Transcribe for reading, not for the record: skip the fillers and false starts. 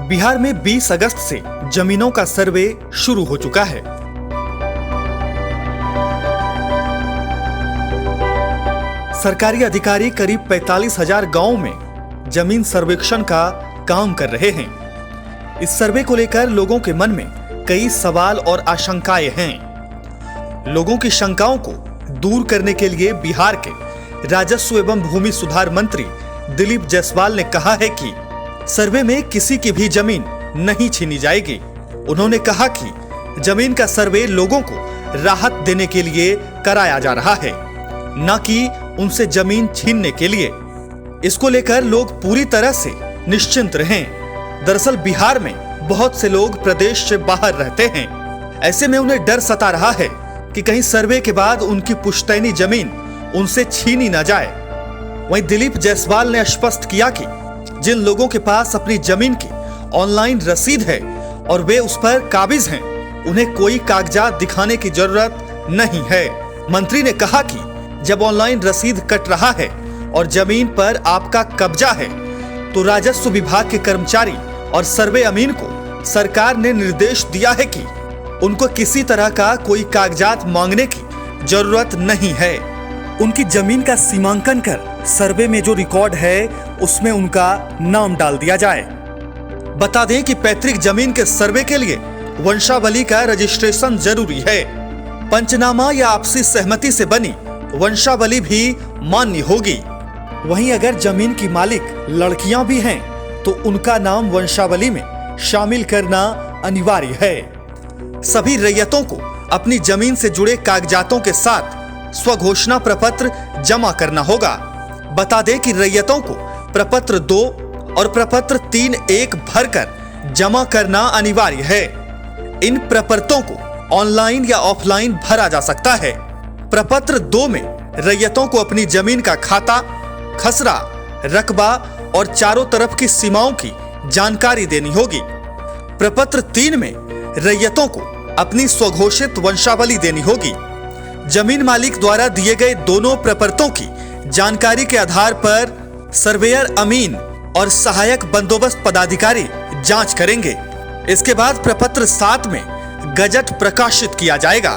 बिहार में 20 अगस्त से जमीनों का सर्वे शुरू हो चुका है। सरकारी अधिकारी करीब 45,000 गांवों में जमीन सर्वेक्षण का काम कर रहे हैं। इस सर्वे को लेकर लोगों के मन में कई सवाल और आशंकाएं हैं। लोगों की शंकाओं को दूर करने के लिए बिहार के राजस्व एवं भूमि सुधार मंत्री दिलीप जायसवाल ने कहा है कि सर्वे में किसी की भी जमीन नहीं छीनी जाएगी। उन्होंने कहा कि जमीन का सर्वे लोगों को राहत देने के लिए कराया जा रहा है, न कि उनसे जमीन छीनने के लिए। इसको लेकर लोग पूरी तरह से निश्चिंत रहें। दरअसल बिहार में बहुत से लोग प्रदेश से बाहर रहते हैं। ऐसे में उन्हें डर सता रहा है कि कहीं सर्वे के बाद उनकी पुश्तैनी जमीन उनसे छीनी न जाए। वहीं दिलीप जायसवाल ने स्पष्ट किया कि जिन लोगों के पास अपनी जमीन की ऑनलाइन रसीद है और वे उस पर काबिज हैं, उन्हें कोई कागजात दिखाने की जरूरत नहीं है। मंत्री ने कहा कि जब ऑनलाइन रसीद कट रहा है और जमीन पर आपका कब्जा है, तो राजस्व विभाग के कर्मचारी और सर्वे अमीन को सरकार ने निर्देश दिया है कि उनको किसी तरह का कोई कागजात मांगने की जरूरत नहीं है। उनकी जमीन का सीमांकन कर सर्वे में जो रिकॉर्ड है उसमें उनका नाम डाल दिया जाए। बता दें कि पैतृक जमीन के सर्वे के लिए वंशावली का रजिस्ट्रेशन जरूरी है। पंचनामा या आपसी सहमति से बनी वंशावली भी मान्य होगी। वहीं अगर जमीन की मालिक लड़कियां भी हैं तो उनका नाम वंशावली में शामिल करना अनिवार्य है। सभी रैयतों को अपनी जमीन से जुड़े कागजातों के साथ स्वघोषणा प्रपत्र जमा करना होगा। बता दें कि रैयतों को प्रपत्र 2 और प्रपत्र 3(1) भरकर जमा करना अनिवार्य है। इन प्रपत्रों को ऑनलाइन या ऑफलाइन भरा जा सकता है। प्रपत्र 2 में रैयतों को अपनी जमीन का खाता, खसरा, रकबा और चारों तरफ की सीमाओं की जानकारी देनी होगी। प्रपत्र 3 में रैयतों को अपनी स्वघोषित वंशावली देनी होगी। जमीन मालिक द्वारा दिए गए दोनों प्रपत्रों की जानकारी के आधार पर सर्वेयर अमीन और सहायक बंदोबस्त पदाधिकारी जांच करेंगे। इसके बाद प्रपत्र 7 में गजट प्रकाशित किया जाएगा।